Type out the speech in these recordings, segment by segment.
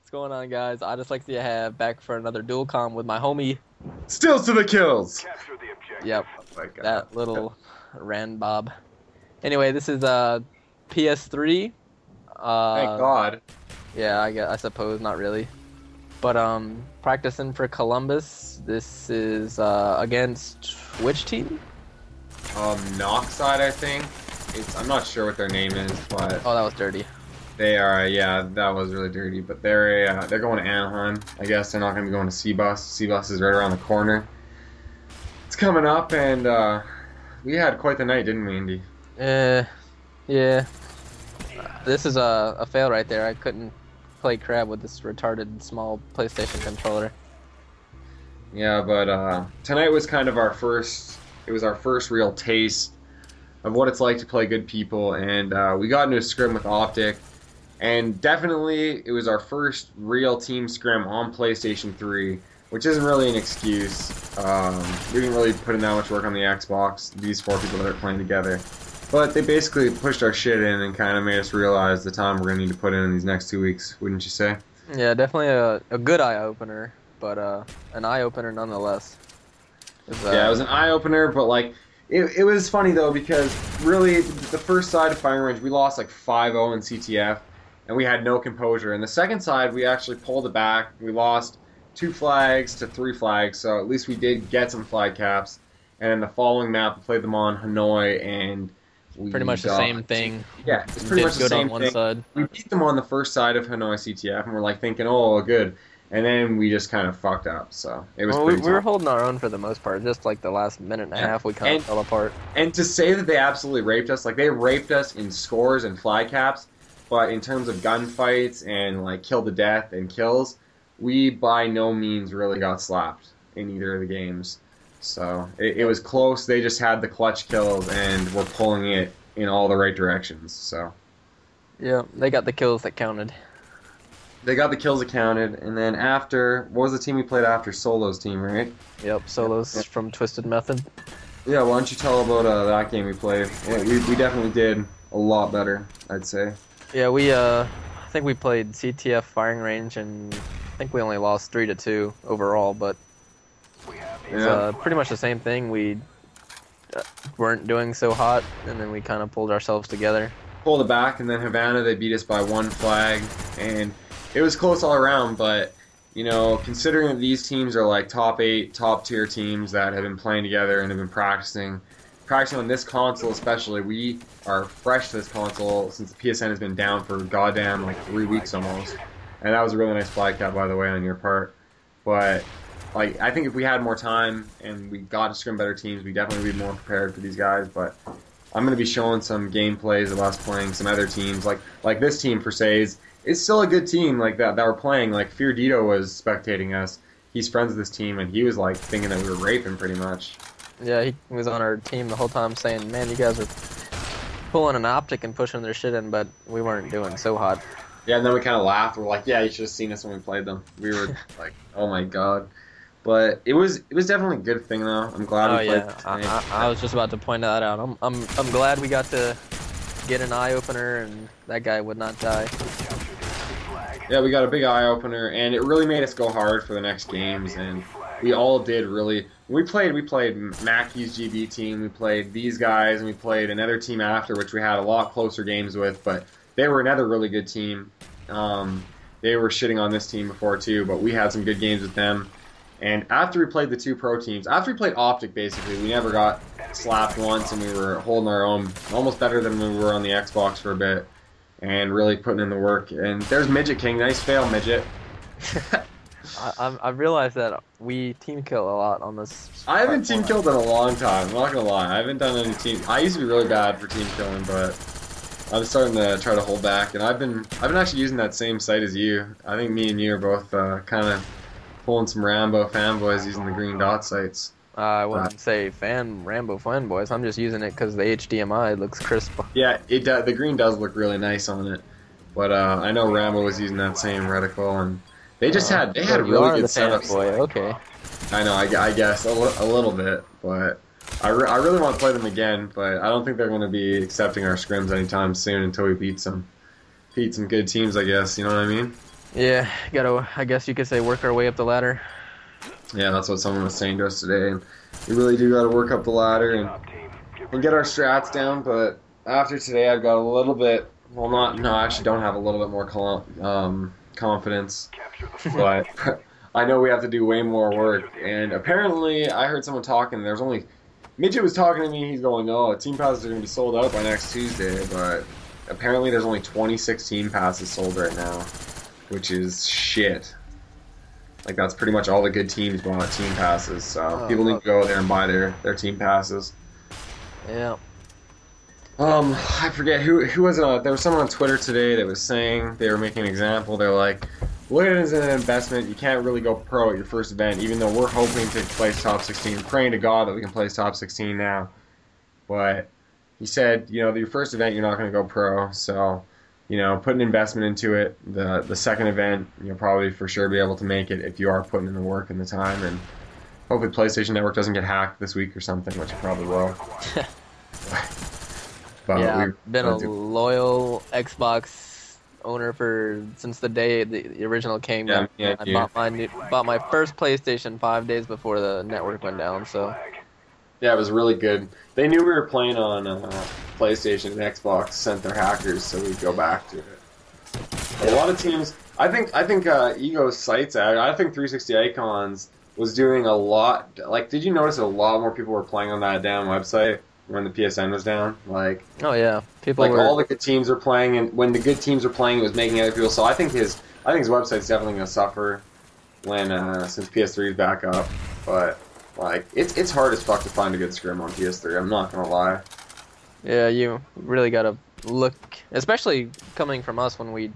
What's going on, guys? I just like to have back for another dual com with my homie. Stillz to the kills. Yep, Oh my God. that little Rand Bob. Anyway, this is PS3. Thank God. Yeah, I suppose not really, but practicing for Columbus. This is against which team? Knockside, I think. I'm not sure what their name is, but Oh, that was dirty. they are. Yeah, that was really dirty. But they're going to Anaheim. I guess they're not going to be going to Seabus. Seabus is right around the corner. It's coming up, and we had quite the night, didn't we, Indy? Yeah. This is a fail right there. I couldn't play crab with this retarded small PlayStation controller. Yeah, but tonight was kind of our first. It was our first real taste of what it's like to play good people, and we got into a scrim with Optic, and definitely it was our first real team scrim on PlayStation 3, which isn't really an excuse. We didn't really put in that much work on the Xbox, these four people that are playing together, but they basically pushed our shit in and kind of made us realize the time we're going to need to put in these next 2 weeks, wouldn't you say? Yeah, definitely a good eye-opener, but an eye-opener nonetheless. Yeah, it was an eye-opener, but like, it was funny though, because really, the first side of firing range, we lost like 5-0 in CTF, and we had no composure. And the second side, we actually pulled it back. We lost 2 flags to 3 flags, so at least we did get some flag caps. And in the following map, we played them on Hanoi, and we pretty much the same thing. Yeah, it's pretty much the good same on one thing. side. We beat them on the first side of Hanoi CTF, and we're like thinking, oh, good. And then we just kind of fucked up, so it was pretty we were tough. holding our own for the most part. Just like the last minute and a half, we kind of fell apart. And to say that they absolutely raped us, like they raped us in scores and flag caps, but in terms of gunfights and like kill to death and kills, we by no means really got slapped in either of the games. So it was close. They just had the clutch kills and were pulling it in all the right directions. So Yeah, they got the kills that counted. they got the kills accounted, and then after, what was the team we played after? Solo's team, right? Yep, solos from Twisted Method. Yeah, why don't you tell about that game we played? Yeah, we definitely did a lot better, I'd say. Yeah, I think we played CTF firing range, and I think we only lost 3-2 overall, but it's pretty much the same thing. We weren't doing so hot, and then we kind of pulled ourselves together. Pulled it back, and then Havana, they beat us by 1 flag, and it was close all around, but, you know, considering that these teams are like top 8, top tier teams that have been playing together and have been practicing on this console especially. We are fresh to this console since the PSN has been down for goddamn like 3 weeks almost. And that was a really nice flag cap, by the way, on your part. But like, I think if we had more time and we got to scrim better teams, we definitely would be more prepared for these guys. But I'm going to be showing some gameplays of us playing some other teams. Like this team, per se, is still a good team like that we're playing. Like, Fear Dito was spectating us. He's friends with this team, and he was like thinking that we were raping pretty much. Yeah, he was on our team the whole time saying, man, you guys are pulling an Optic and pushing their shit in, but we weren't doing so hot. Yeah, and then we kind of laughed. We're like, yeah, you should have seen us when we played them. We were like, oh my God. But it was definitely a good thing, though. I'm glad we played tonight. I was just about to point that out. I'm glad we got to get an eye-opener, and that guy would not die. Yeah, we got a big eye-opener, and it really made us go hard for the next games, and we all did really. We played Mackey's GB team, we played these guys, and we played another team after, which we had a lot closer games with, but they were another really good team. They were shitting on this team before, too, but we had some good games with them. And after we played the 2 pro teams, after we played Optic, basically, we never got slapped once, and we were holding our own, almost better than we were on the Xbox for a bit, and really putting in the work. And there's Midget King. Nice fail, Midget. I realized that we team kill a lot on this. I haven't team killed in a long time. I'm not gonna lie. I haven't done any team. I used to be really bad for team killing, but I'm starting to try to hold back. And I've been actually using that same site as you. I think me and you are both kind of pulling some Rambo fanboys using the green dot sites. I wouldn't say Rambo fanboys. I'm just using it because the HDMI looks crisp. Yeah, the green does look really nice on it. But I know Rambo was using that same reticle, and they just had really good setups. Boy, okay. I know, I guess a little bit, but I really want to play them again. But I don't think they're going to be accepting our scrims anytime soon until we beat some good teams. I guess, you know what I mean? Yeah, gotta, I guess you could say, work our way up the ladder. Yeah, that's what someone was saying to us today. And we really do got to work up the ladder and get our strats down. But after today, I've got a little bit. Well, not no, I actually don't have a little bit more confidence. But I know we have to do way more work. And apparently, I heard someone talking. There's only Midget was talking to me. He's going, "Oh, team passes are going to be sold out by next Tuesday." But apparently, there's only 26 team passes sold right now, which is shit. Like, that's pretty much all the good teams bought team passes, so people need to go there and buy their team passes. Yeah. I forget who was it. There was someone on Twitter today that was saying, they were making an example. They're like, look at it as an investment. You can't really go pro at your first event, even though we're hoping to place top 16, praying to God that we can place top 16 now. But he said, you know, your first event, you're not going to go pro, so, you know, put an investment into it. The second event, you'll probably for sure be able to make it if you are putting in the work and the time. And hopefully PlayStation Network doesn't get hacked this week or something, which it probably will. But yeah, I've been a loyal Xbox owner since the day the original came. Yeah, I bought my first PlayStation 5 days before the network went down. So yeah, it was really good. They knew we were playing on PlayStation and Xbox sent their hackers, so we'd go back to it. A lot of teams, I think Ego's sites, I think 360 Icons was doing a lot. Like, did you notice that a lot more people were playing on that damn website when the PSN was down? Like, oh yeah, all the good teams were playing, and when the good teams were playing, it was making other people. So I think his website's definitely gonna suffer when since PS3 is back up. But like, it's hard as fuck to find a good scrim on PS3. I'm not gonna lie. Yeah, you really gotta look, especially coming from us when we,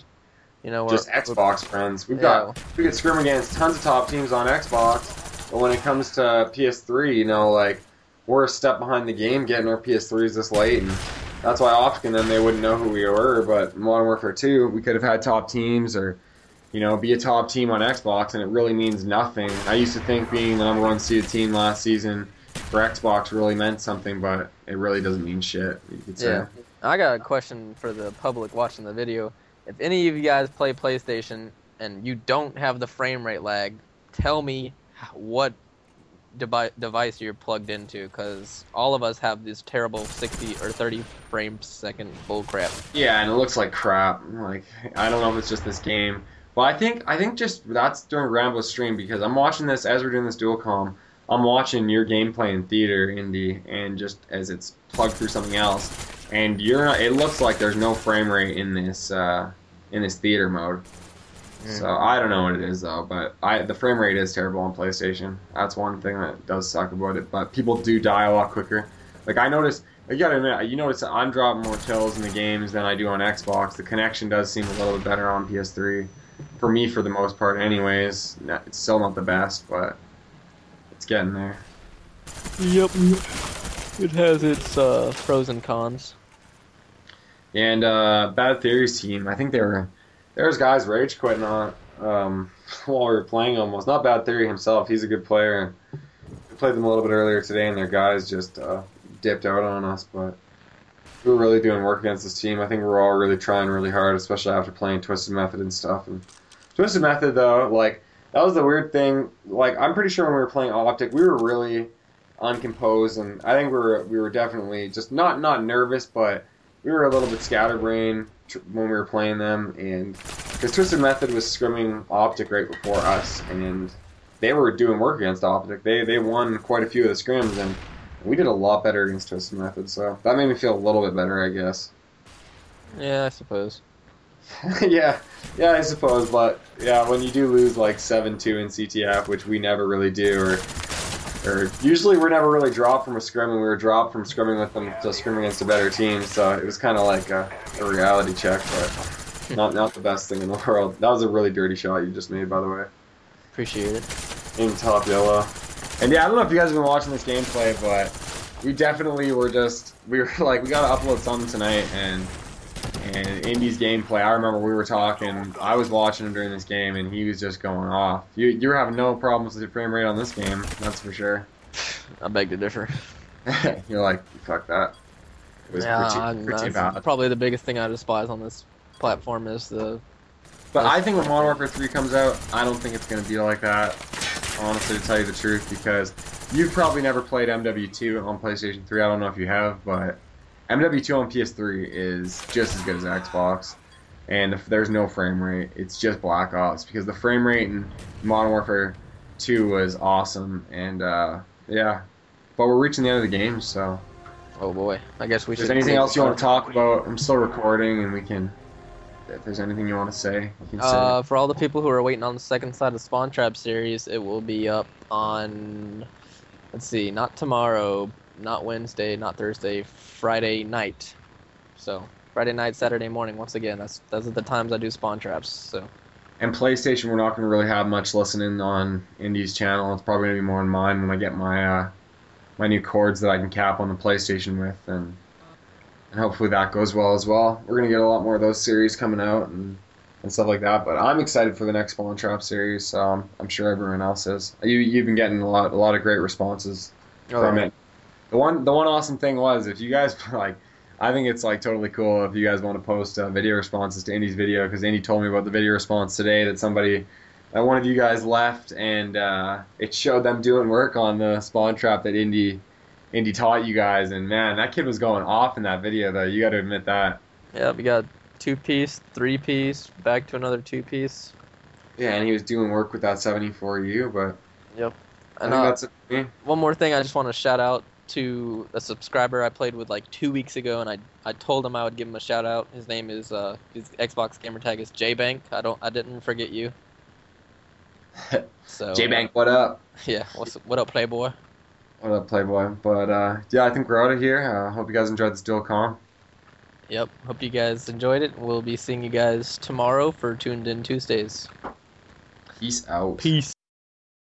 you know, just Xbox friends. We could scrim against tons of top teams on Xbox, but when it comes to PS3, you know, like, we're a step behind the game getting our PS3s this late, and that's why Optic and them, they wouldn't know who we were. But Modern Warfare 2, we could have had top teams, or, you know, be a top team on Xbox, and it really means nothing. I used to think being the #1 seeded team last season for Xbox really meant something, but it really doesn't mean shit, you could say. Yeah. I got a question for the public watching the video. If any of you guys play PlayStation and you don't have the frame rate lag, tell me what device you're plugged into, because all of us have this terrible 60 or 30 frames second bull crap. Yeah, and it looks like crap. Like, I don't know if it's just this game. Well, I think just that's during Rambo's stream, because I'm watching this as we're doing this dual comm. I'm watching your gameplay in theater, Indy, and just as it's plugged through something else, and it looks like there's no frame rate in this theater mode. So I don't know what it is though, but the frame rate is terrible on PlayStation. That's one thing that does suck about it. But people do die a lot quicker. Like, I noticed, you gotta admit, you notice that I'm dropping more kills in the games than I do on Xbox. The connection does seem a little bit better on PS3, for me for the most part. Anyways, it's still not the best, but it's getting there. Yep, it has its pros and cons. And Bad Theory's team, I think there's guys rage quitting on while we were playing almost. Not Bad Theory himself, he's a good player. We played them a little bit earlier today, and their guys just dipped out on us. But we were really doing work against this team. I think we're all really trying really hard, especially after playing Twisted Method and stuff. And Twisted Method, though, like, that was the weird thing. Like, I'm pretty sure when we were playing Optic, we were really uncomposed, and I think we were definitely just not nervous, but we were a little bit scatterbrained when we were playing them, and because Twisted Method was scrimming Optic right before us, and they were doing work against Optic. They won quite a few of the scrims, and we did a lot better against Twisted Method, so that made me feel a little bit better, I guess. Yeah, I suppose. yeah, I suppose, but yeah, when you do lose like 7-2 in CTF, which we never really do, or usually we're never really dropped from a scrim, and we were dropped from scrimming with them to scrim against a better team, so it was kind of like a reality check, but not the best thing in the world. That was a really dirty shot you just made, by the way. Appreciate it. In top yellow. And yeah, I don't know if you guys have been watching this gameplay, but we definitely we were like, we gotta upload something tonight, and Indy's gameplay, I remember we were talking, I was watching him during this game, and he was just going off. You were having no problems with your frame rate on this game, that's for sure. I beg to differ. You're like, fuck that. It was pretty bad. Probably the biggest thing I despise on this platform is the But I think when Modern Warfare 3 comes out, I don't think it's going to be like that, honestly, to tell you the truth, because you've probably never played MW2 on PlayStation 3. I don't know if you have, but MW2 on PS3 is just as good as Xbox. And if there's no frame rate, it's just Black Ops, because the frame rate in Modern Warfare 2 was awesome. And, yeah. But we're reaching the end of the game, so... Oh boy, I guess we should... If there's anything else you want to talk about, I'm still recording, and we can... If there's anything you want to say, you can say. For all the people who are waiting on the second side of Spawn Trap series, it will be up on... Let's see, not tomorrow, not Wednesday, not Thursday, Friday night. So, Friday night, Saturday morning, once again, those are the times I do Spawn Traps, so... And PlayStation, we're not going to really have much listening on Indy's channel. It's probably going to be more on mine when I get my... my new cords that I can cap on the PlayStation with, and hopefully that goes well as well. We're going to get a lot more of those series coming out and stuff like that, but I'm excited for the next Spawn Trap series. I'm sure everyone else is. You've been getting a lot of great responses from it. The one awesome thing was, if you guys, like, I think it's like totally cool if you guys want to post video responses to Indy's video, because Indy told me about the video response today that one of you guys left, and it showed them doing work on the Spawn Trap that Indy taught you guys, and man, that kid was going off in that video, though. You got to admit that. Yeah, we got 2-piece, 3-piece, back to another 2-piece. Yeah, and he was doing work with that 74U, but yep. And I think that's it for me. One more thing, I just want to shout out to a subscriber I played with like 2 weeks ago, and I told him I would give him a shout out. His name is his Xbox gamer tag is JBank. I didn't forget you. So JBank, what up? Yeah, what up, Playboy? What up, Playboy? But yeah, I think we're out of here. Hope you guys enjoyed this dual com. Yep, hope you guys enjoyed it. We'll be seeing you guys tomorrow for Tuned In Tuesdays. Peace out. Peace.